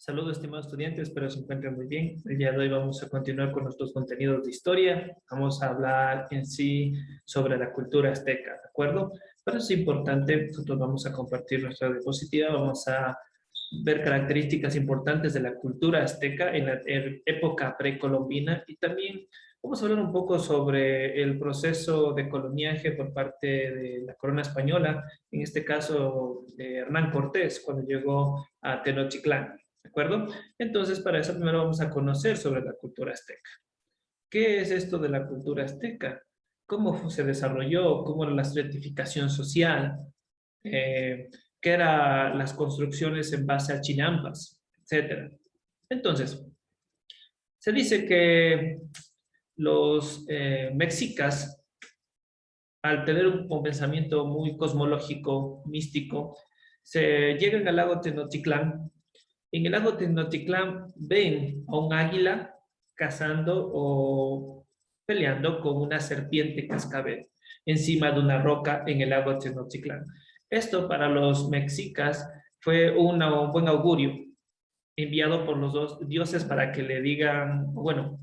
Saludos, estimados estudiantes, espero se encuentren muy bien. El día de hoy vamos a continuar con nuestros contenidos de historia. Vamos a hablar en sí sobre la cultura azteca, ¿de acuerdo? Para eso es importante, nosotros vamos a compartir nuestra diapositiva, vamos a ver características importantes de la cultura azteca en la época precolombina y también vamos a hablar un poco sobre el proceso de coloniaje por parte de la corona española, en este caso de Hernán Cortés, cuando llegó a Tenochtitlán. ¿De acuerdo? Entonces, para eso primero vamos a conocer sobre la cultura azteca. ¿Qué es esto de la cultura azteca? ¿Cómo se desarrolló? ¿Cómo era la estratificación social? ¿Qué eran las construcciones en base a chinampas? Etcétera. Entonces, se dice que los mexicas, al tener un pensamiento muy cosmológico, místico, se llegan al lago Tenochtitlán. En el lago Tenochtitlán ven a un águila cazando o peleando con una serpiente cascabel encima de una roca en el lago Tenochtitlán. Esto para los mexicas fue un buen augurio enviado por los dos dioses para que le digan, bueno,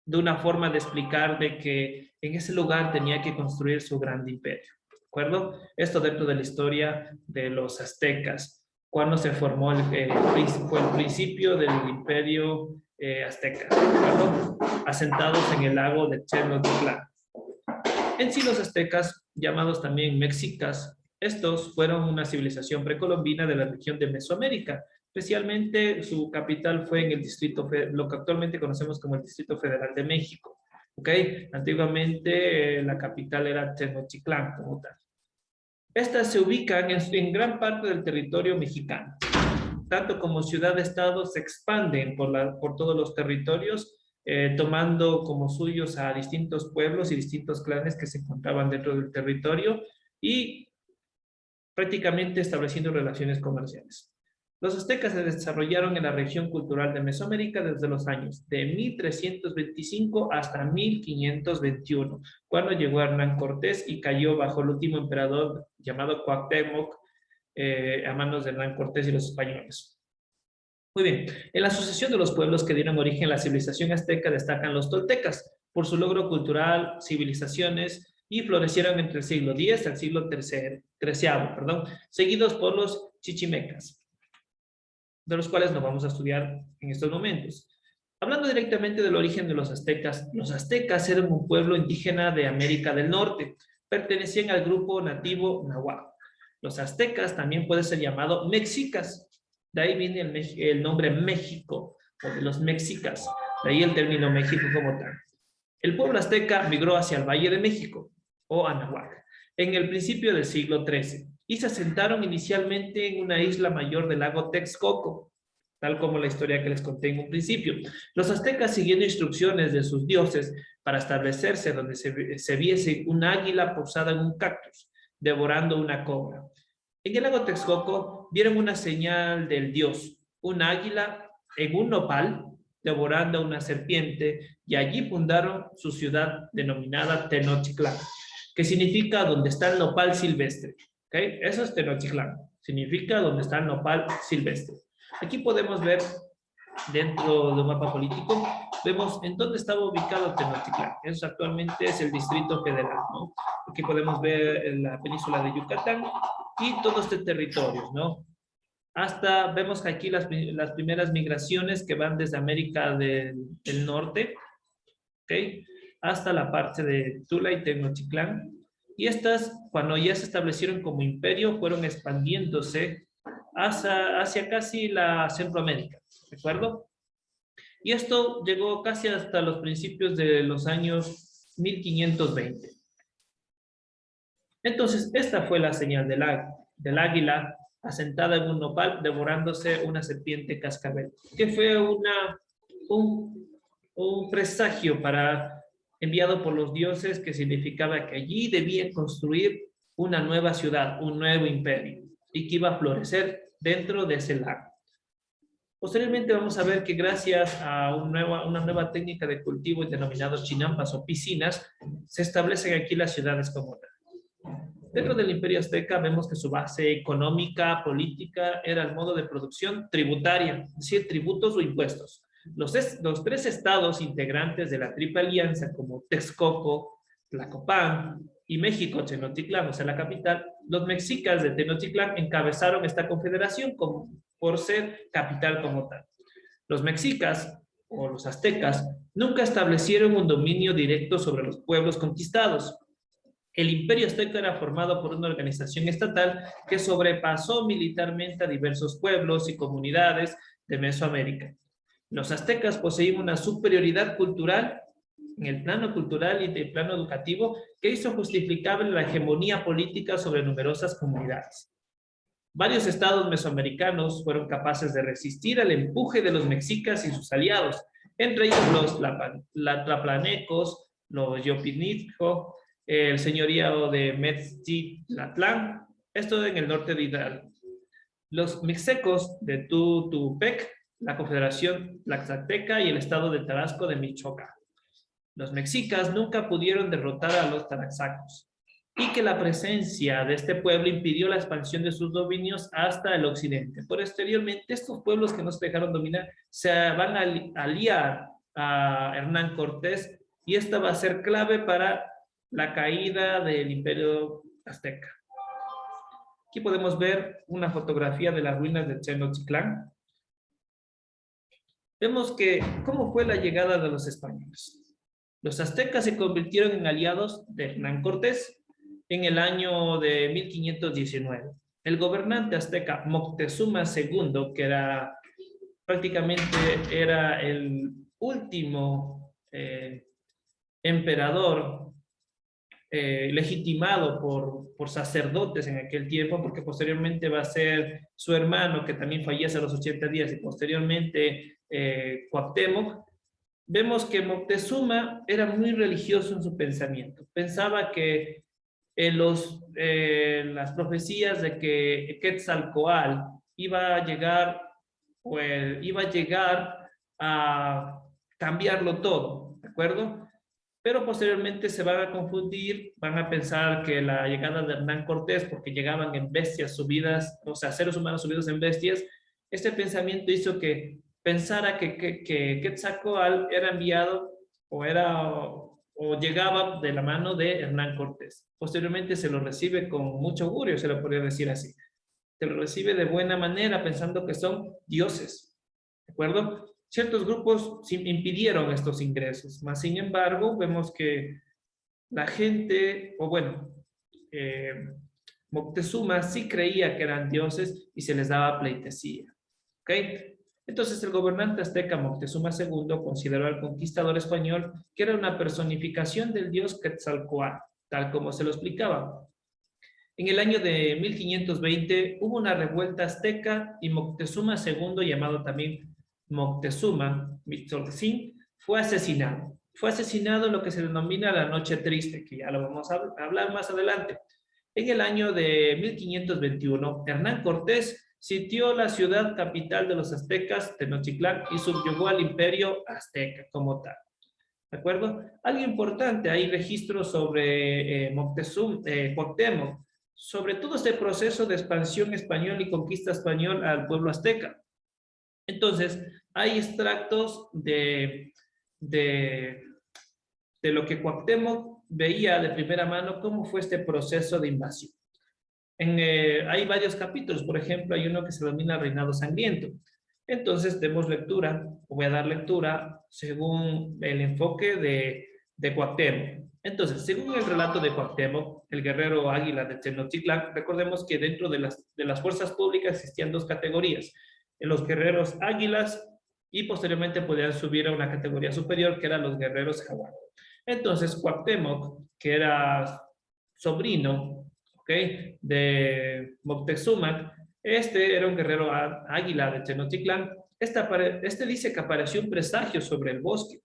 de una forma de explicar de que en ese lugar tenía que construir su gran imperio. ¿De acuerdo? Esto dentro de la historia de los aztecas cuando se formó fue el principio del imperio azteca, ¿de acuerdo? Asentados en el lago de Tenochtitlán. En sí los aztecas, llamados también mexicas, estos fueron una civilización precolombina de la región de Mesoamérica. Especialmente su capital fue en el distrito, lo que actualmente conocemos como el Distrito Federal de México. ¿Ok? Antiguamente la capital era Tenochtitlán como tal. Estas se ubican en gran parte del territorio mexicano. Tanto como ciudad-estado se expanden por todos los territorios, tomando como suyos a distintos pueblos y distintos clanes que se encontraban dentro del territorio y prácticamente estableciendo relaciones comerciales. Los aztecas se desarrollaron en la región cultural de Mesoamérica desde los años de 1325 hasta 1521, cuando llegó Hernán Cortés y cayó bajo el último emperador llamado Cuauhtémoc, a manos de Hernán Cortés y los españoles. Muy bien, en la sucesión de los pueblos que dieron origen a la civilización azteca destacan los toltecas, por su logro cultural, civilizaciones, y florecieron entre el siglo X al siglo XIII, seguidos por los chichimecas, de los cuales nos vamos a estudiar en estos momentos. Hablando directamente del origen de los aztecas eran un pueblo indígena de América del Norte, pertenecían al grupo nativo nahuatl. Los aztecas también puede ser llamado mexicas, de ahí viene el nombre México, o de los mexicas, de ahí el término México como tal. El pueblo azteca migró hacia el Valle de México, o Anahuac, en el principio del siglo XIII, y se asentaron inicialmente en una isla mayor del lago Texcoco, tal como la historia que les conté en un principio. Los aztecas, siguiendo instrucciones de sus dioses para establecerse donde se viese un águila posada en un cactus, devorando una cobra. En el lago Texcoco vieron una señal del dios, un águila en un nopal, devorando una serpiente, y allí fundaron su ciudad denominada Tenochtitlán, que significa donde está el nopal silvestre. ¿Okay? Eso es Tenochtitlán, significa donde está el nopal silvestre. Aquí podemos ver, dentro de un mapa político, vemos en dónde estaba ubicado Tenochtitlán. Eso actualmente es el Distrito Federal, ¿no? Aquí podemos ver la península de Yucatán y todo este territorio, ¿no? Hasta vemos que aquí las primeras migraciones que van desde América del Norte, ¿ok? Hasta la parte de Tula y Tenochtitlán. Y estas, cuando ya se establecieron como imperio, fueron expandiéndose hacia casi la Centroamérica, ¿de acuerdo? Y esto llegó casi hasta los principios de los años 1520. Entonces, esta fue la señal del águila asentada en un nopal devorándose una serpiente cascabel, que fue un presagio enviado por los dioses que significaba que allí debía construir una nueva ciudad, un nuevo imperio, y que iba a florecer dentro de ese lago. Posteriormente vamos a ver que gracias a una nueva técnica de cultivo denominado chinampas o piscinas, se establecen aquí las ciudades como tal. Dentro del Imperio Azteca vemos que su base económica, política, era el modo de producción tributaria, es decir, tributos o impuestos. Los tres estados integrantes de la Triple Alianza, como Texcoco, Tlacopan y México, Tenochtitlán, o sea, la capital, los mexicas de Tenochtitlán encabezaron esta confederación por ser capital como tal. Los mexicas o los aztecas nunca establecieron un dominio directo sobre los pueblos conquistados. El Imperio Azteca era formado por una organización estatal que sobrepasó militarmente a diversos pueblos y comunidades de Mesoamérica. Los aztecas poseían una superioridad cultural en el plano cultural y el plano educativo que hizo justificable la hegemonía política sobre numerosas comunidades. Varios estados mesoamericanos fueron capaces de resistir al empuje de los mexicas y sus aliados, entre ellos los tlapanecos, los yopinitco, el señorío de Metztitlán, esto en el norte de Hidalgo. Los mixtecos de Tutupec, la Confederación Tlaxcalteca y el estado de Tarasco de Michoacán. Los mexicas nunca pudieron derrotar a los taraxacos y que la presencia de este pueblo impidió la expansión de sus dominios hasta el occidente. Posteriormente, estos pueblos que no se dejaron dominar se van a aliar a Hernán Cortés y esta va a ser clave para la caída del Imperio Azteca. Aquí podemos ver una fotografía de las ruinas de Tenochtitlán. Vemos que cómo fue la llegada de los españoles. Los aztecas se convirtieron en aliados de Hernán Cortés en el año de 1519. El gobernante azteca Moctezuma II, que prácticamente era el último emperador legitimado por sacerdotes en aquel tiempo, porque posteriormente va a ser su hermano, que también fallece a los 80 días, y posteriormente Cuauhtémoc. Vemos que Moctezuma era muy religioso en su pensamiento. Pensaba que las profecías de que Quetzalcóatl iba a llegar a cambiarlo todo, ¿de acuerdo? Pero posteriormente se van a confundir, van a pensar que la llegada de Hernán Cortés, porque llegaban en bestias subidas, o sea, seres humanos subidos en bestias, este pensamiento hizo que pensara que Quetzalcóatl era enviado o llegaba de la mano de Hernán Cortés. Posteriormente se lo recibe con mucho augurio, se lo podría decir así. Se lo recibe de buena manera, pensando que son dioses, ¿de acuerdo? Ciertos grupos impidieron estos ingresos, mas sin embargo vemos que la gente, Moctezuma sí creía que eran dioses y se les daba pleitesía. ¿Ok? Entonces el gobernante azteca Moctezuma II consideró al conquistador español que era una personificación del dios Quetzalcóatl, tal como se lo explicaba. En el año de 1520 hubo una revuelta azteca y Moctezuma II, llamado también Moctezuma Mixcoac, fue asesinado. Fue asesinado en lo que se denomina la Noche Triste, que ya lo vamos a hablar más adelante. En el año de 1521, Hernán Cortés sitió la ciudad capital de los aztecas, Tenochtitlán, y subyugó al imperio azteca como tal. ¿De acuerdo? Algo importante, hay registros sobre Cuauhtémoc, sobre todo este proceso de expansión española y conquista española al pueblo azteca. Entonces, hay extractos de lo que Cuauhtémoc veía de primera mano, cómo fue este proceso de invasión. Hay varios capítulos, por ejemplo, hay uno que se denomina Reinado Sangriento. Entonces, demos lectura, o voy a dar lectura según el enfoque de Cuauhtémoc. Entonces, según el relato de Cuauhtémoc, el guerrero águila de Tenochtitlán, recordemos que dentro de las fuerzas públicas existían dos categorías: los guerreros águilas, y posteriormente podían subir a una categoría superior, que eran los guerreros jaguar. Entonces, Cuauhtémoc, que era sobrino, ¿okay?, de Moctezuma, este era un guerrero águila de Tenochtitlán. Este dice que apareció un presagio sobre el bosque,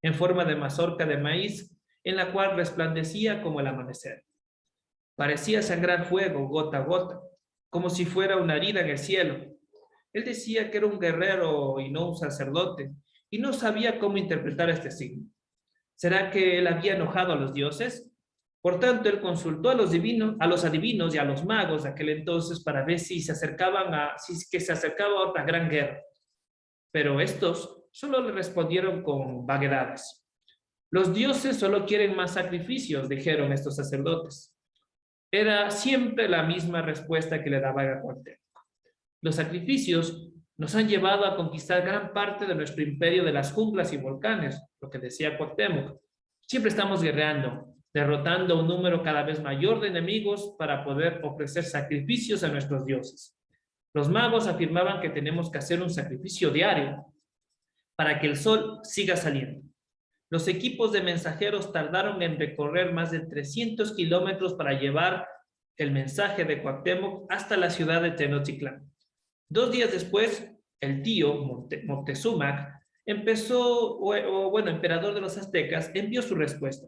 en forma de mazorca de maíz, en la cual resplandecía como el amanecer. Parecía sangrar fuego gota a gota, como si fuera una herida en el cielo. Él decía que era un guerrero y no un sacerdote, y no sabía cómo interpretar este signo. ¿Será que él había enojado a los dioses? Por tanto, él consultó a los adivinos y a los magos de aquel entonces para ver si se acercaba a otra gran guerra. Pero estos solo le respondieron con vaguedades. Los dioses solo quieren más sacrificios, dijeron estos sacerdotes. Era siempre la misma respuesta que le daban a Cuauhtémoc. Los sacrificios nos han llevado a conquistar gran parte de nuestro imperio de las junglas y volcanes, lo que decía Cuauhtémoc. Siempre estamos guerreando, derrotando un número cada vez mayor de enemigos para poder ofrecer sacrificios a nuestros dioses. Los magos afirmaban que tenemos que hacer un sacrificio diario para que el sol siga saliendo. Los equipos de mensajeros tardaron en recorrer más de 300 kilómetros para llevar el mensaje de Cuauhtémoc hasta la ciudad de Tenochtitlán. 2 días después, el tío Moctezuma emperador de los aztecas, envió su respuesta.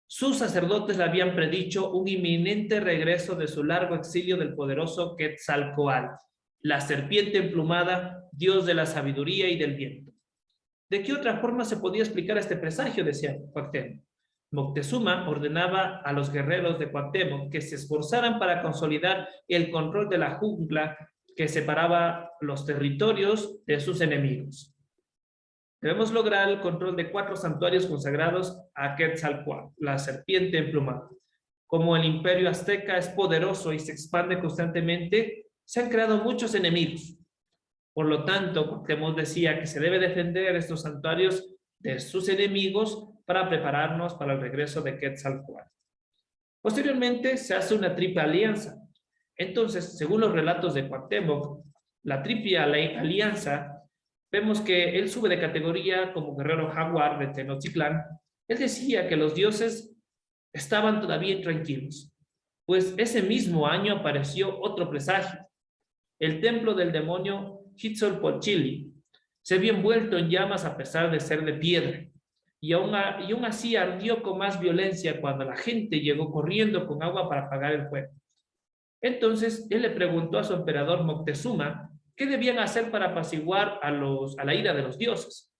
Sus sacerdotes le habían predicho un inminente regreso de su largo exilio del poderoso Quetzalcóatl, la serpiente emplumada, dios de la sabiduría y del viento. ¿De qué otra forma se podía explicar este presagio?, decía Cuauhtémoc. Moctezuma ordenaba a los guerreros de Cuauhtémoc que se esforzaran para consolidar el control de la jungla que separaba los territorios de sus enemigos. Debemos lograr el control de 4 santuarios consagrados a Quetzalcóatl, la serpiente emplumada. Como el imperio azteca es poderoso y se expande constantemente, se han creado muchos enemigos. Por lo tanto, Cuauhtémoc decía que se debe defender estos santuarios de sus enemigos para prepararnos para el regreso de Quetzalcóatl. Posteriormente se hace una triple alianza. Entonces, según los relatos de Cuauhtémoc, la triple alianza, vemos que él sube de categoría como guerrero jaguar de Tenochtitlán. Él decía que los dioses estaban todavía intranquilos, pues ese mismo año apareció otro presagio. El templo del demonio Huitzilopochtli se vio envuelto en llamas a pesar de ser de piedra, y aún así ardió con más violencia cuando la gente llegó corriendo con agua para apagar el fuego. Entonces él le preguntó a su emperador Moctezuma qué debían hacer para apaciguar a la ira de los dioses.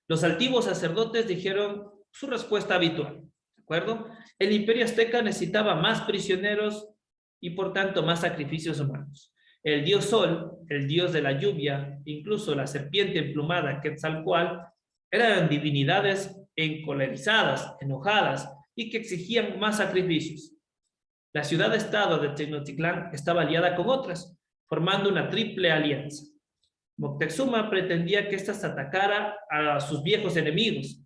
Los altivos sacerdotes dijeron su respuesta habitual, ¿de acuerdo? El imperio azteca necesitaba más prisioneros y por tanto más sacrificios humanos. El dios Sol, el dios de la lluvia, incluso la serpiente emplumada Quetzalcóatl, eran divinidades encolerizadas, enojadas y que exigían más sacrificios. La ciudad-estado de Tenochtitlán estaba aliada con otras, formando una triple alianza. Moctezuma pretendía que ésta atacara a sus viejos enemigos,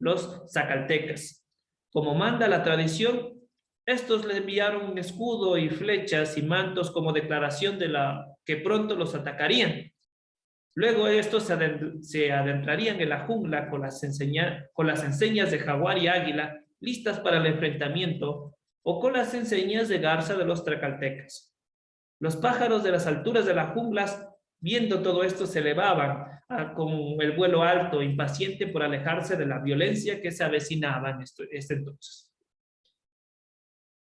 los zacaltecas. Como manda la tradición, estos le enviaron un escudo y flechas y mantos como declaración de que pronto los atacarían. Luego estos se adentrarían en la jungla con las enseñas de jaguar y águila listas para el enfrentamiento, o con las enseñas de garza de los tlacaltecas. Los pájaros de las alturas de las junglas, viendo todo esto, se elevaban con el vuelo alto, impaciente por alejarse de la violencia que se avecinaba en este entonces.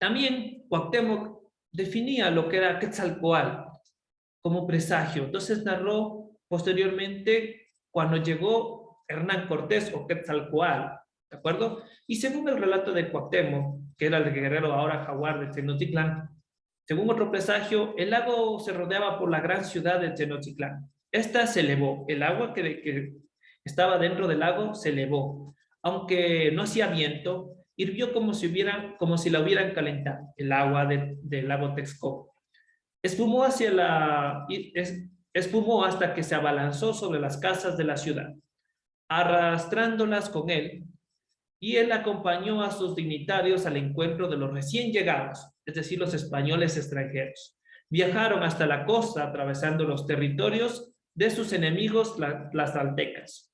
También Cuauhtémoc definía lo que era Quetzalcóatl como presagio. Entonces narró posteriormente cuando llegó Hernán Cortés o Quetzalcóatl, ¿de acuerdo? Y según el relato de Cuauhtémoc, que era el guerrero ahora jaguar de Tenochtitlán, según otro presagio, el lago se rodeaba por la gran ciudad de Tenochtitlán. Esta se elevó, el agua que estaba dentro del lago se elevó. Aunque no hacía viento, hirvió como si la hubieran calentado, el agua del lago Texcoco. Espumó hasta que se abalanzó sobre las casas de la ciudad, arrastrándolas con él, y él acompañó a sus dignitarios al encuentro de los recién llegados, es decir, los españoles extranjeros. Viajaron hasta la costa, atravesando los territorios de sus enemigos las aztecas.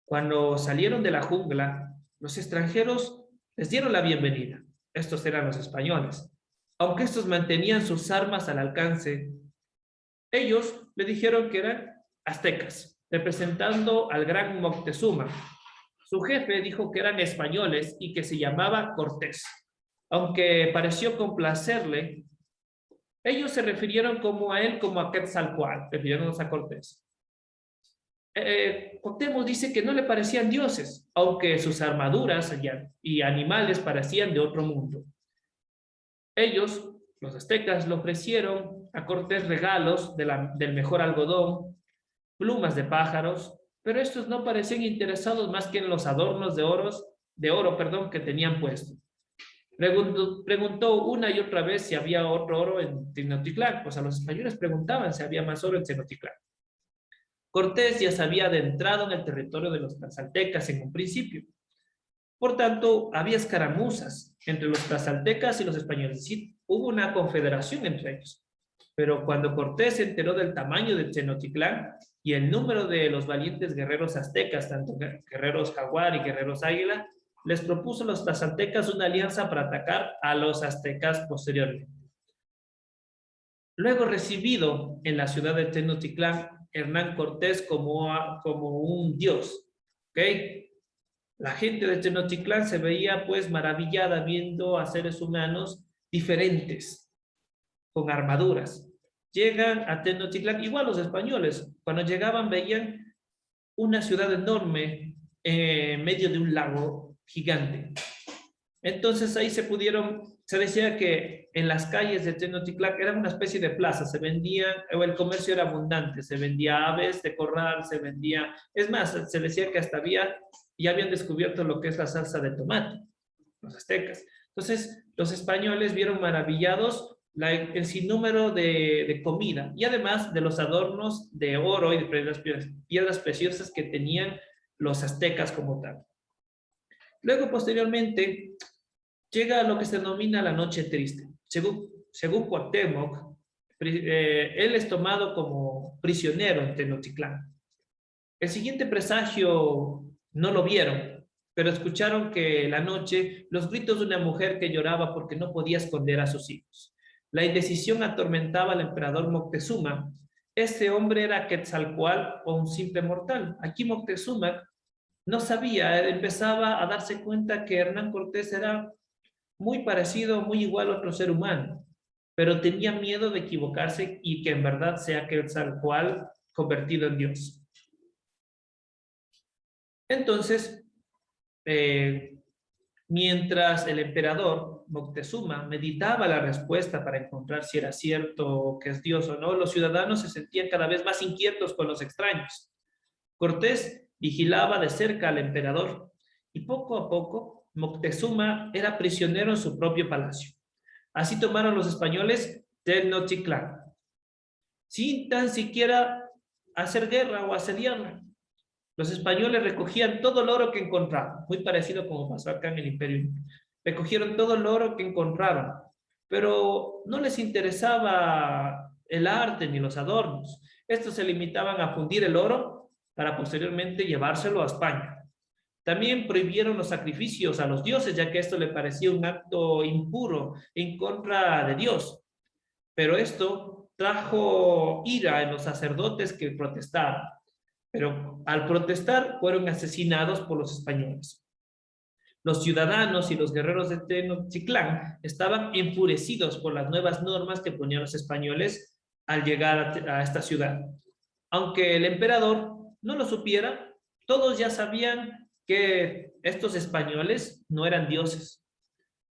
Cuando salieron de la jungla, los extranjeros les dieron la bienvenida. Estos eran los españoles. Aunque estos mantenían sus armas al alcance, ellos le dijeron que eran aztecas, representando al gran Moctezuma. Su jefe dijo que eran españoles y que se llamaba Cortés. Aunque pareció complacerle, ellos se refirieron como a él como a Quetzalcóatl, refiriéndonos a Cortés. Cuauhtémoc dice que no le parecían dioses, aunque sus armaduras y animales parecían de otro mundo. Ellos, los aztecas, le ofrecieron a Cortés regalos del mejor algodón, plumas de pájaros, pero estos no parecían interesados más que en los adornos de oro, perdón, que tenían puesto. Preguntó una y otra vez si había otro oro en Tenochtitlán. Pues a los españoles preguntaban si había más oro en Tenochtitlán. Cortés ya se había adentrado en el territorio de los tlaxcaltecas en un principio. Por tanto, había escaramuzas entre los tlaxcaltecas y los españoles. Sí, hubo una confederación entre ellos. Pero cuando Cortés se enteró del tamaño de Tenochtitlán y el número de los valientes guerreros aztecas, tanto guerreros jaguar y guerreros águila, les propuso a los tlaxcaltecas una alianza para atacar a los aztecas posteriormente. Luego recibido en la ciudad de Tenochtitlán, Hernán Cortés como un dios, ¿ok? La gente de Tenochtitlán se veía pues maravillada viendo a seres humanos diferentes, con armaduras. Llegan a Tenochtitlán, igual los españoles, cuando llegaban veían una ciudad enorme en medio de un lago gigante. Entonces ahí se decía que en las calles de Tenochtitlán era una especie de plaza, el comercio era abundante, se vendía aves de corral, es más, se decía que hasta ya habían descubierto lo que es la salsa de tomate, los aztecas. Entonces los españoles vieron maravillados el sinnúmero de comida y además de los adornos de oro y de piedras preciosas que tenían los aztecas como tal. Luego, posteriormente, llega a lo que se denomina la noche triste. Según Cuauhtémoc, él es tomado como prisionero en Tenochtitlán. El siguiente presagio no lo vieron, pero escucharon que la noche los gritos de una mujer que lloraba porque no podía esconder a sus hijos. La indecisión atormentaba al emperador Moctezuma. Este hombre era Quetzalcóatl o un simple mortal. Aquí Moctezuma no sabía, empezaba a darse cuenta que Hernán Cortés era muy parecido, muy igual a otro ser humano, pero tenía miedo de equivocarse y que en verdad sea Quetzalcóatl convertido en Dios. Entonces, mientras el emperador Moctezuma meditaba la respuesta para encontrar si era cierto que es Dios o no, los ciudadanos se sentían cada vez más inquietos con los extraños. Cortés vigilaba de cerca al emperador y poco a poco Moctezuma era prisionero en su propio palacio. Así tomaron los españoles Tenochtitlán, sin tan siquiera hacer guerra o asediarla. Los españoles recogían todo el oro que encontraban, muy parecido como pasó acá en el Imperio Inca. Recogieron todo el oro que encontraban, pero no les interesaba el arte ni los adornos. Estos se limitaban a fundir el oro para posteriormente llevárselo a España. También prohibieron los sacrificios a los dioses, ya que esto le parecía un acto impuro en contra de Dios. Pero esto trajo ira en los sacerdotes que protestaron. Pero al protestar fueron asesinados por los españoles. Los ciudadanos y los guerreros de Tenochtitlán estaban enfurecidos por las nuevas normas que ponían los españoles al llegar a esta ciudad. Aunque el emperador no lo supiera, todos ya sabían que estos españoles no eran dioses.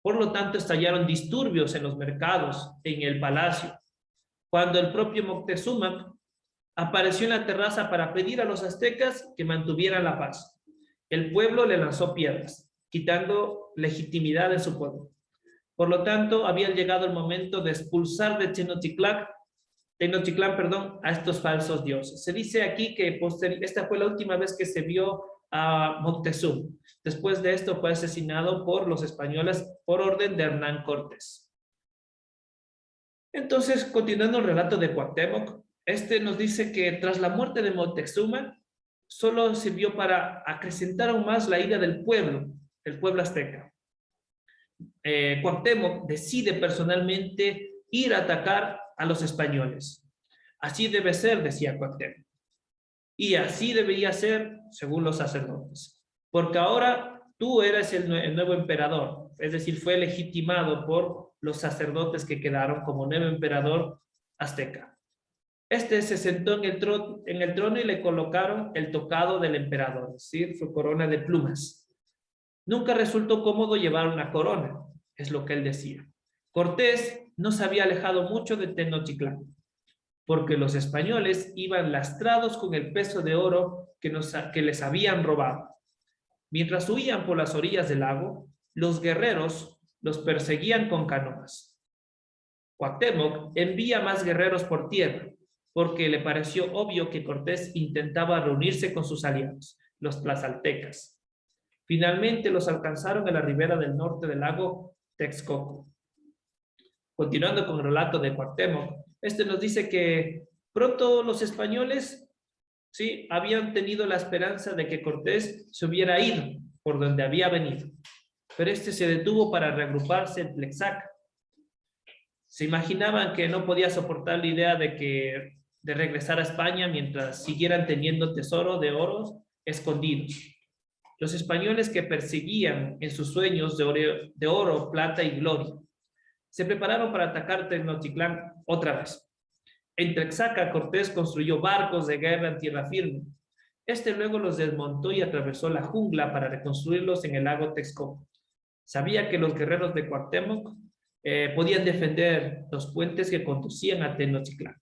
Por lo tanto, estallaron disturbios en los mercados, en el palacio, cuando el propio Moctezuma apareció en la terraza para pedir a los aztecas que mantuvieran la paz. El pueblo le lanzó piedras, quitando legitimidad en su pueblo. Por lo tanto, había llegado el momento de expulsar de Tenochtitlán, a estos falsos dioses. Se dice aquí que esta fue la última vez que se vio a Moctezuma. Después de esto fue asesinado por los españoles por orden de Hernán Cortés. Entonces, continuando el relato de Cuauhtémoc, nos dice que tras la muerte de Moctezuma, solo sirvió para acrecentar aún más la ira del pueblo azteca. Cuauhtémoc decide personalmente ir a atacar a los españoles. Así debe ser, decía Cuauhtémoc. Y así debería ser, según los sacerdotes. Porque ahora tú eres el nuevo emperador. Es decir, fue legitimado por los sacerdotes que quedaron como nuevo emperador azteca. Este se sentó en el trono y le colocaron el tocado del emperador, es decir, su corona de plumas. Nunca resultó cómodo llevar una corona, es lo que él decía. Cortés no se había alejado mucho de Tenochtitlán, porque los españoles iban lastrados con el peso de oro que les habían robado. Mientras huían por las orillas del lago, los guerreros los perseguían con canoas. Cuauhtémoc envía más guerreros por tierra, porque le pareció obvio que Cortés intentaba reunirse con sus aliados, los tlaxcaltecas. Finalmente los alcanzaron en la ribera del norte del lago Texcoco. Continuando con el relato de Cuauhtémoc, este nos dice que pronto los españoles sí habían tenido la esperanza de que Cortés se hubiera ido por donde había venido, pero este se detuvo para reagruparse en Tlaxcala. Se imaginaban que no podía soportar la idea de regresar a España mientras siguieran teniendo tesoro de oros escondidos. Los españoles que perseguían en sus sueños de oro, plata y gloria, se prepararon para atacar Tenochtitlán otra vez. En Tlaxcala, Cortés construyó barcos de guerra en tierra firme. Este luego los desmontó y atravesó la jungla para reconstruirlos en el lago Texcoco. Sabía que los guerreros de Cuauhtémoc podían defender los puentes que conducían a Tenochtitlán,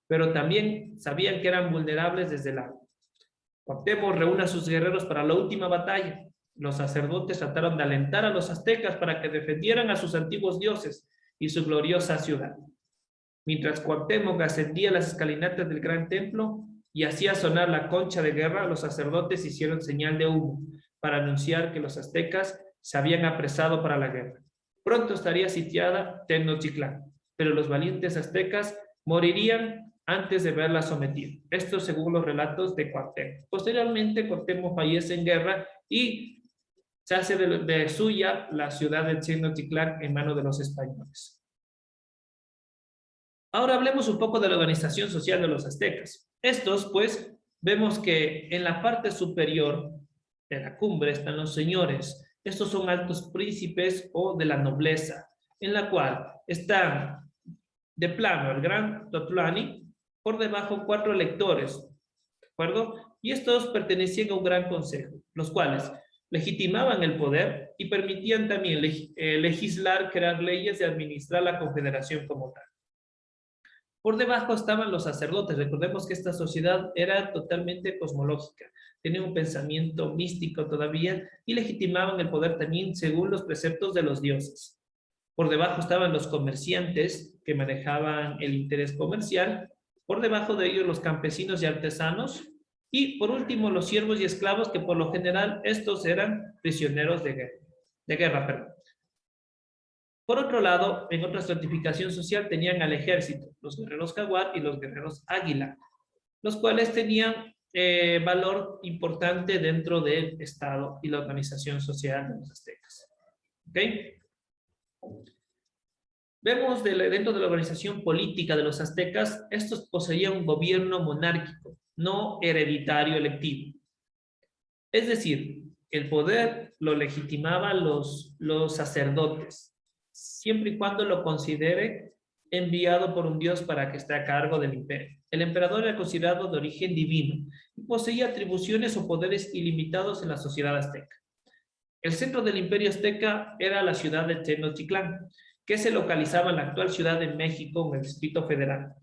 pero también sabían que eran vulnerables desde el lago. Cuauhtémoc reúne a sus guerreros para la última batalla. Los sacerdotes trataron de alentar a los aztecas para que defendieran a sus antiguos dioses y su gloriosa ciudad. Mientras Cuauhtémoc ascendía las escalinatas del gran templo y hacía sonar la concha de guerra, los sacerdotes hicieron señal de humo para anunciar que los aztecas se habían apresado para la guerra. Pronto estaría sitiada Tenochtitlán, pero los valientes aztecas morirían antes de verla sometida. Esto según los relatos de Cuauhtémoc. Posteriormente, Cuauhtémoc fallece en guerra y se hace de suya la ciudad de Tenochtitlán en manos de los españoles. Ahora hablemos un poco de la organización social de los aztecas. Estos, pues, vemos que en la parte superior de la cumbre están los señores. Estos son altos príncipes o de la nobleza, en la cual están de plano el gran Tlatoani, por debajo 4 electores, ¿de acuerdo? Y estos pertenecían a un gran consejo, los cuales legitimaban el poder y permitían también legislar, crear leyes y administrar la confederación como tal. Por debajo estaban los sacerdotes. Recordemos que esta sociedad era totalmente cosmológica, tenía un pensamiento místico todavía y legitimaban el poder también según los preceptos de los dioses. Por debajo estaban los comerciantes que manejaban el interés comercial, por debajo de ellos los campesinos y artesanos, y por último los siervos y esclavos, que por lo general estos eran prisioneros de guerra. Por otro lado, en otra estratificación social tenían al ejército, los guerreros jaguar y los guerreros águila, los cuales tenían valor importante dentro del Estado y la organización social de los aztecas. ¿Ok? Vemos dentro de la organización política de los aztecas, estos poseían un gobierno monárquico, no hereditario electivo. Es decir, el poder lo legitimaban los sacerdotes, siempre y cuando lo considere enviado por un dios para que esté a cargo del imperio. El emperador era considerado de origen divino y poseía atribuciones o poderes ilimitados en la sociedad azteca. El centro del imperio azteca era la ciudad de Tenochtitlán, que se localizaba en la actual Ciudad de México, en el Distrito Federal.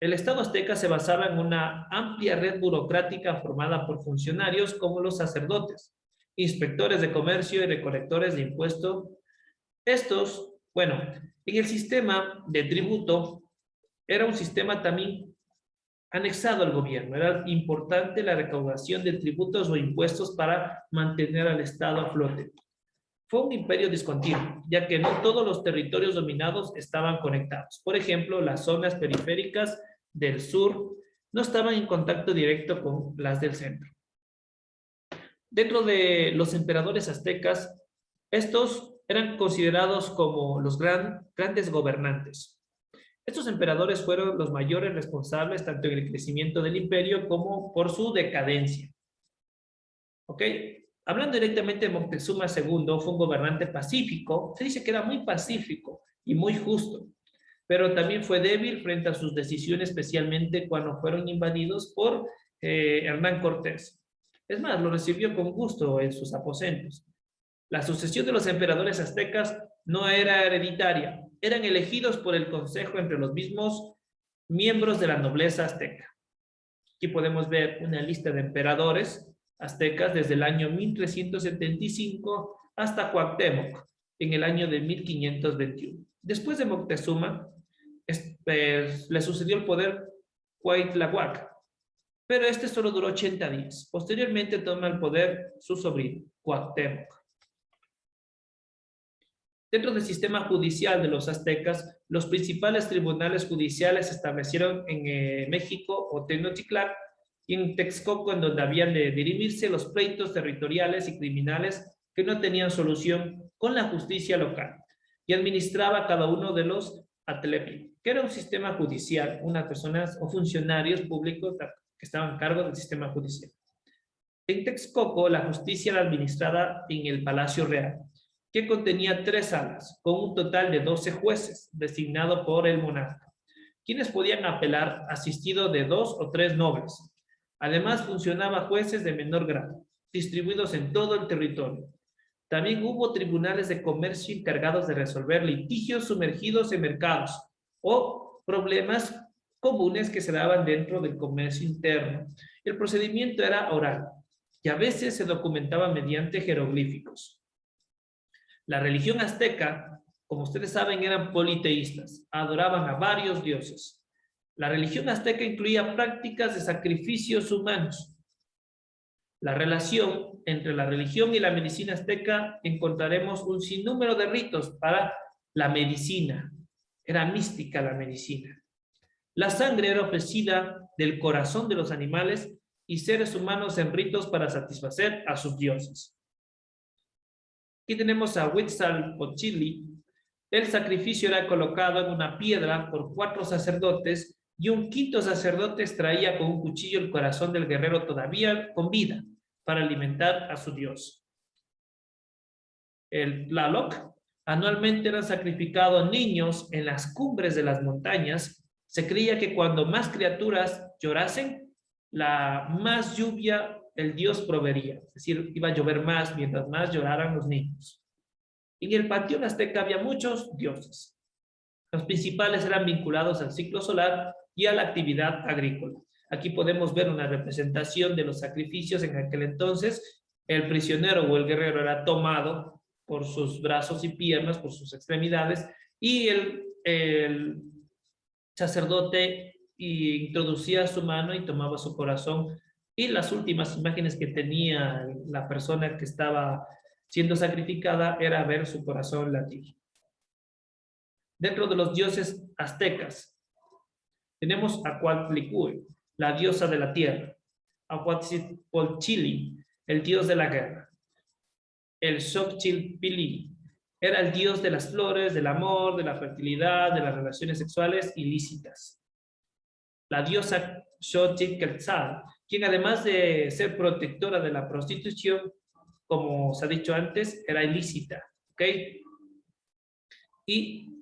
El Estado azteca se basaba en una amplia red burocrática formada por funcionarios como los sacerdotes, inspectores de comercio y recolectores de impuestos. Estos, bueno, en el sistema de tributo era un sistema también anexado al gobierno. Era importante la recaudación de tributos o impuestos para mantener al Estado a flote. Fue un imperio discontinuo, ya que no todos los territorios dominados estaban conectados. Por ejemplo, las zonas periféricas del sur no estaban en contacto directo con las del centro. Dentro de los emperadores aztecas, estos eran considerados como los grandes gobernantes. Estos emperadores fueron los mayores responsables tanto en el crecimiento del imperio como por su decadencia. ¿Ok? Hablando directamente de Moctezuma II, fue un gobernante pacífico. Se dice que era muy pacífico y muy justo. pero también fue débil frente a sus decisiones, especialmente cuando fueron invadidos por Hernán Cortés. Es más, lo recibió con gusto en sus aposentos. La sucesión de los emperadores aztecas no era hereditaria, eran elegidos por el consejo entre los mismos miembros de la nobleza azteca. Aquí podemos ver una lista de emperadores aztecas desde el año 1375 hasta Cuauhtémoc en el año de 1521. Después de Moctezuma, le sucedió el poder Cuitláhuac, pero este solo duró 80 días. Posteriormente toma el poder su sobrino, Cuauhtémoc. Dentro del sistema judicial de los aztecas, los principales tribunales judiciales se establecieron en México o Tenochtitlan y en Texcoco, en donde habían de dirimirse los pleitos territoriales y criminales que no tenían solución con la justicia local, y administraba cada uno de los atlepi, que era un sistema judicial, unas personas o funcionarios públicos que estaban a cargo del sistema judicial. En Texcoco, la justicia era administrada en el Palacio Real, que contenía 3 salas, con un total de 12 jueces, designados por el monarca, quienes podían apelar asistido de 2 o 3 nobles. Además, funcionaban jueces de menor grado, distribuidos en todo el territorio. También hubo tribunales de comercio encargados de resolver litigios sumergidos en mercados o problemas comunes que se daban dentro del comercio interno. El procedimiento era oral y a veces se documentaba mediante jeroglíficos. La religión azteca, como ustedes saben, eran politeístas, adoraban a varios dioses. La religión azteca incluía prácticas de sacrificios humanos. La relación entre la religión y la medicina azteca encontraremos un sinnúmero de ritos para la medicina. Era mística la medicina. La sangre era ofrecida del corazón de los animales y seres humanos en ritos para satisfacer a sus dioses. Aquí tenemos a Huitzilopochtli. El sacrificio era colocado en una piedra por 4 sacerdotes y un 5º sacerdote extraía con un cuchillo el corazón del guerrero todavía con vida para alimentar a su dios. El Tlaloc. Anualmente eran sacrificados niños en las cumbres de las montañas. Se creía que cuando más criaturas llorasen, la más lluvia el dios proveería. Es decir, iba a llover más mientras más lloraran los niños. En el panteón azteca había muchos dioses. Los principales eran vinculados al ciclo solar y a la actividad agrícola. Aquí podemos ver una representación de los sacrificios en aquel entonces. El prisionero o el guerrero era tomado por sus brazos y piernas, por sus extremidades, y el sacerdote introducía su mano y tomaba su corazón, y las últimas imágenes que tenía la persona que estaba siendo sacrificada era ver su corazón latir. Dentro de los dioses aztecas tenemos a Cuauhtémoc, la diosa de la tierra; a Huitzilopochtli, el dios de la guerra; el Xochitl era el dios de las flores, del amor, de la fertilidad, de las relaciones sexuales ilícitas; la diosa Xochiquetzal, quien además de ser protectora de la prostitución, como se ha dicho antes, era ilícita, ¿ok? Y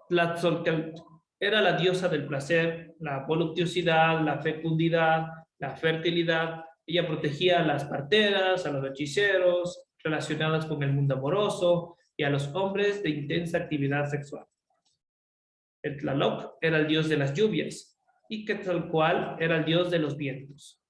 Tlatzolquel era la diosa del placer, la voluptuosidad, la fecundidad, la fertilidad. Ella protegía a las parteras, a los hechiceros, relacionadas con el mundo amoroso, y a los hombres de intensa actividad sexual. El Tlaloc era el dios de las lluvias, y Quetzalcóatl era el dios de los vientos.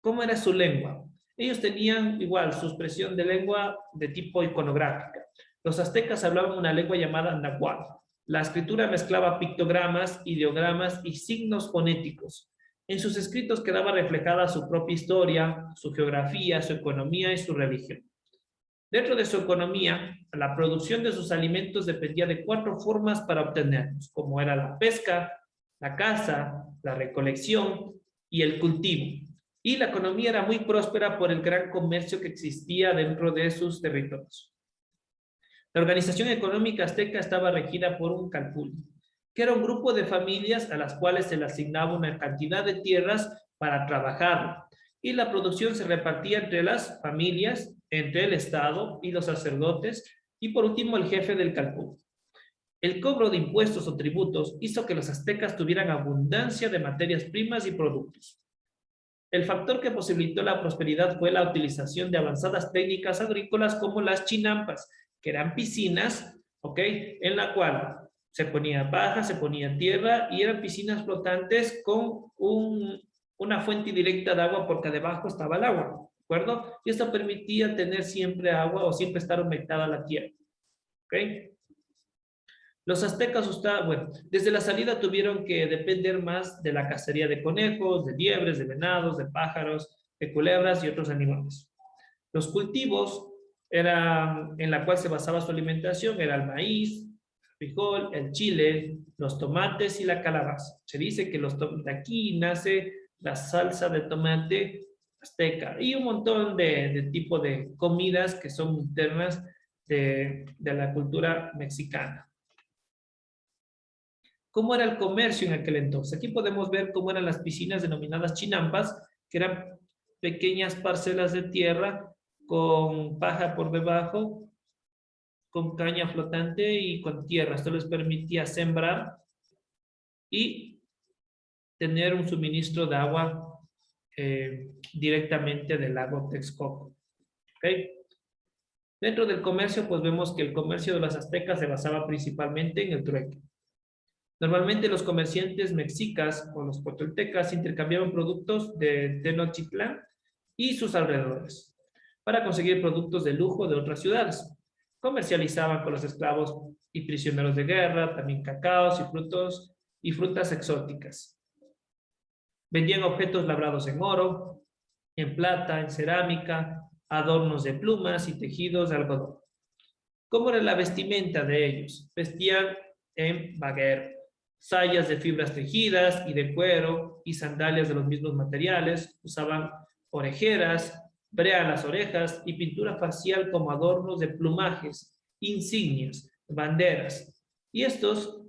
¿Cómo era su lengua? Ellos tenían igual su expresión de lengua de tipo iconográfica. Los aztecas hablaban una lengua llamada náhuatl. La escritura mezclaba pictogramas, ideogramas y signos fonéticos. En sus escritos quedaba reflejada su propia historia, su geografía, su economía y su religión. Dentro de su economía, la producción de sus alimentos dependía de 4 formas para obtenerlos, como era la pesca, la caza, la recolección y el cultivo. Y la economía era muy próspera por el gran comercio que existía dentro de sus territorios. La organización económica azteca estaba regida por un calpulli, que era un grupo de familias a las cuales se le asignaba una cantidad de tierras para trabajar, y la producción se repartía entre las familias, entre el Estado y los sacerdotes, y por último el jefe del calpulli. El cobro de impuestos o tributos hizo que los aztecas tuvieran abundancia de materias primas y productos. El factor que posibilitó la prosperidad fue la utilización de avanzadas técnicas agrícolas como las chinampas, que eran piscinas, ¿ok? En la cual se ponía paja, se ponía tierra y eran piscinas flotantes con una fuente directa de agua porque debajo estaba el agua, ¿de acuerdo? Y esto permitía tener siempre agua o siempre estar humectada la tierra, ¿ok? Los aztecas, bueno, desde la salida tuvieron que depender más de la cacería de conejos, de liebres, de venados, de pájaros, de culebras y otros animales. Los cultivos eran, en la cual se basaba su alimentación, era el maíz, el frijol, el chile, los tomates y la calabaza. Se dice que de aquí nace la salsa de tomate azteca y un montón de tipo de comidas que son internas de la cultura mexicana. ¿Cómo era el comercio en aquel entonces? Aquí podemos ver cómo eran las piscinas denominadas chinampas, que eran pequeñas parcelas de tierra con paja por debajo, con caña flotante y con tierra. Esto les permitía sembrar y tener un suministro de agua directamente del lago Texcoco. ¿Okay? Dentro del comercio, pues vemos que el comercio de los aztecas se basaba principalmente en el trueque. Normalmente los comerciantes mexicas o los toltecas intercambiaban productos de Tenochtitlán y sus alrededores para conseguir productos de lujo de otras ciudades. Comercializaban con los esclavos y prisioneros de guerra, también cacaos y frutos y frutas exóticas. Vendían objetos labrados en oro, en plata, en cerámica, adornos de plumas y tejidos de algodón. ¿Cómo era la vestimenta de ellos? Vestían en baguer, sayas de fibras tejidas y de cuero y sandalias de los mismos materiales. Usaban orejeras, brea en las orejas y pintura facial como adornos de plumajes, insignias, banderas. Y estos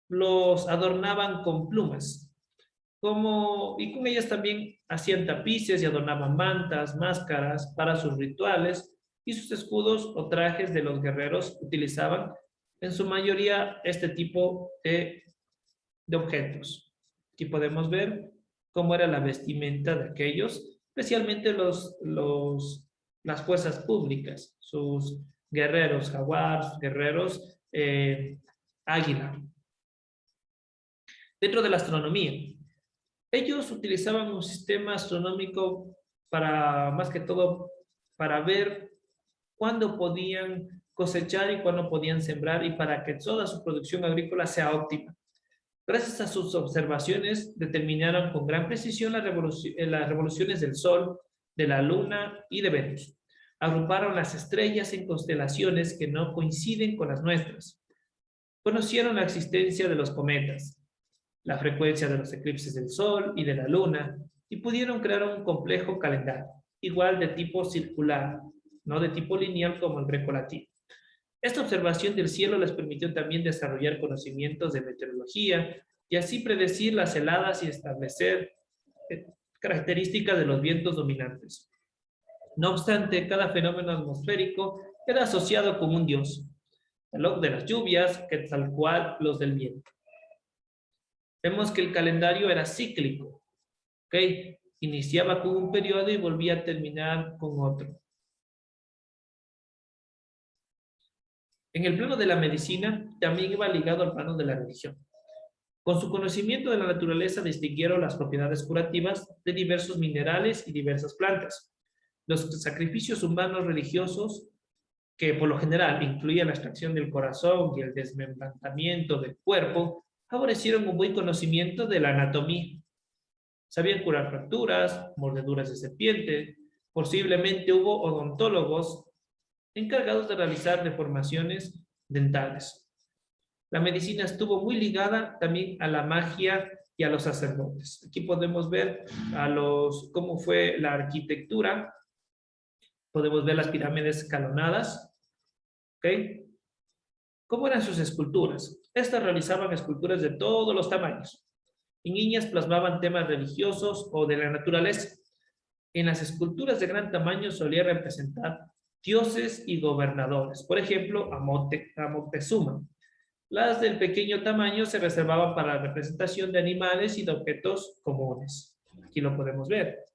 los adornaban con plumas. Y con ellas también hacían tapices y adornaban mantas, máscaras para sus rituales y sus escudos o trajes de los guerreros utilizaban en su mayoría este tipo de objetos. Aquí podemos ver cómo era la vestimenta de aquellos, especialmente las fuerzas públicas, sus guerreros jaguar, sus guerreros águila. Dentro de la astronomía, ellos utilizaban un sistema astronómico para, más que todo, para ver cuándo podían cosechar y cuándo podían sembrar y para que toda su producción agrícola sea óptima. Gracias a sus observaciones, determinaron con gran precisión las revoluciones del Sol, de la Luna y de Venus. Agruparon las estrellas en constelaciones que no coinciden con las nuestras. Conocieron la existencia de los cometas, la frecuencia de los eclipses del Sol y de la Luna, y pudieron crear un complejo calendario, igual de tipo circular, no de tipo lineal como el grecolatino. Esta observación del cielo les permitió también desarrollar conocimientos de meteorología y así predecir las heladas y establecer características de los vientos dominantes. No obstante, cada fenómeno atmosférico era asociado con un dios, el de las lluvias, Quetzalcóatl, los del viento. Vemos que el calendario era cíclico, ¿ok? Iniciaba con un periodo y volvía a terminar con otro. En el plano de la medicina, también iba ligado al plano de la religión. Con su conocimiento de la naturaleza distinguieron las propiedades curativas de diversos minerales y diversas plantas. Los sacrificios humanos religiosos, que por lo general incluían la extracción del corazón y el desmembramiento del cuerpo, favorecieron un buen conocimiento de la anatomía. Sabían curar fracturas, mordeduras de serpiente. Posiblemente hubo odontólogos encargados de realizar deformaciones dentales. La medicina estuvo muy ligada también a la magia y a los sacerdotes. Aquí podemos ver cómo fue la arquitectura. Podemos ver las pirámides escalonadas. ¿Ok? ¿Cómo eran sus esculturas? Estas realizaban esculturas de todos los tamaños. En niñas plasmaban temas religiosos o de la naturaleza. En las esculturas de gran tamaño solía representar dioses y gobernadores. Por ejemplo, a Moctezuma. Las del pequeño tamaño se reservaban para la representación de animales y de objetos comunes. Aquí lo podemos ver.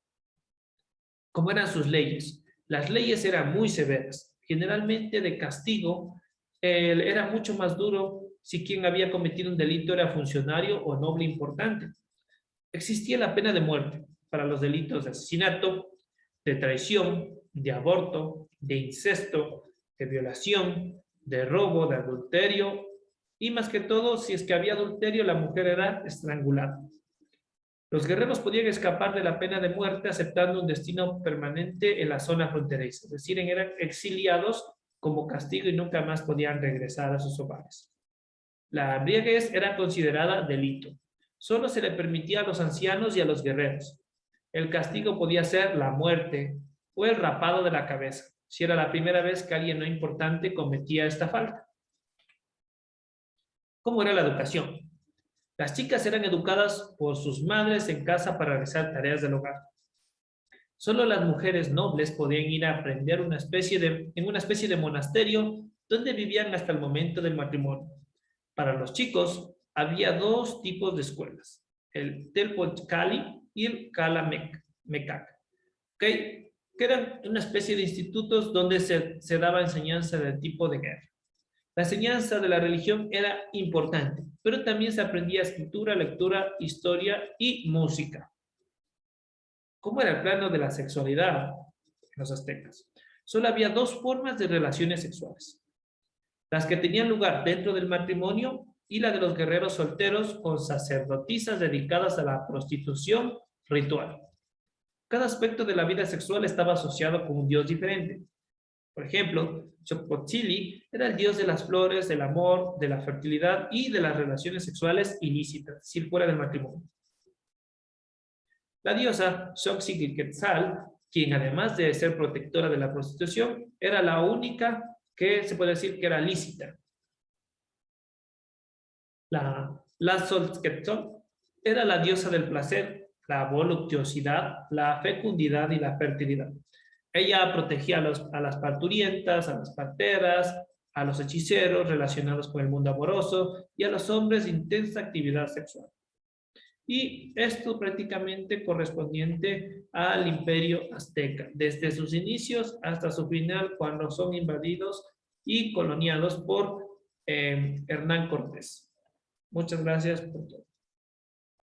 ¿Cómo eran sus leyes? Las leyes eran muy severas, generalmente de castigo. Era mucho más duro si quien había cometido un delito era funcionario o noble importante. Existía la pena de muerte para los delitos de asesinato, de traición, de aborto, de incesto, de violación, de robo, de adulterio, y más que todo, si es que había adulterio, la mujer era estrangulada. Los guerreros podían escapar de la pena de muerte aceptando un destino permanente en la zona fronteriza, es decir, eran exiliados como castigo y nunca más podían regresar a sus hogares. La embriaguez era considerada delito. Solo se le permitía a los ancianos y a los guerreros. El castigo podía ser la muerte o el rapado de la cabeza, si era la primera vez que alguien no importante cometía esta falta. ¿Cómo era la educación? Las chicas eran educadas por sus madres en casa para realizar tareas del hogar. Solo las mujeres nobles podían ir a aprender en una especie de monasterio donde vivían hasta el momento del matrimonio. Para los chicos había dos tipos de escuelas, el Telpot Cali y el Cala Mecac, ¿okay? Que eran una especie de institutos donde se daba enseñanza del tipo de guerra. La enseñanza de la religión era importante, pero también se aprendía escritura, lectura, historia y música. ¿Cómo era el plano de la sexualidad en los aztecas? Solo había dos formas de relaciones sexuales. Las que tenían lugar dentro del matrimonio y la de los guerreros solteros con sacerdotisas dedicadas a la prostitución ritual. Cada aspecto de la vida sexual estaba asociado con un dios diferente. Por ejemplo, Xocotzili era el dios de las flores, del amor, de la fertilidad y de las relaciones sexuales ilícitas, es decir, fuera del matrimonio. La diosa Xochiquetzal, quien además de ser protectora de la prostitución, era la única que se puede decir que era lícita. La Xolquetzol era la diosa del placer, la voluptuosidad, la fecundidad y la fertilidad. Ella protegía a las parturientas, a las parteras, a los hechiceros relacionados con el mundo amoroso y a los hombres de intensa actividad sexual. Y esto prácticamente correspondiente al imperio azteca, desde sus inicios hasta su final, cuando son invadidos y coloniados por Hernán Cortés. Muchas gracias por todo.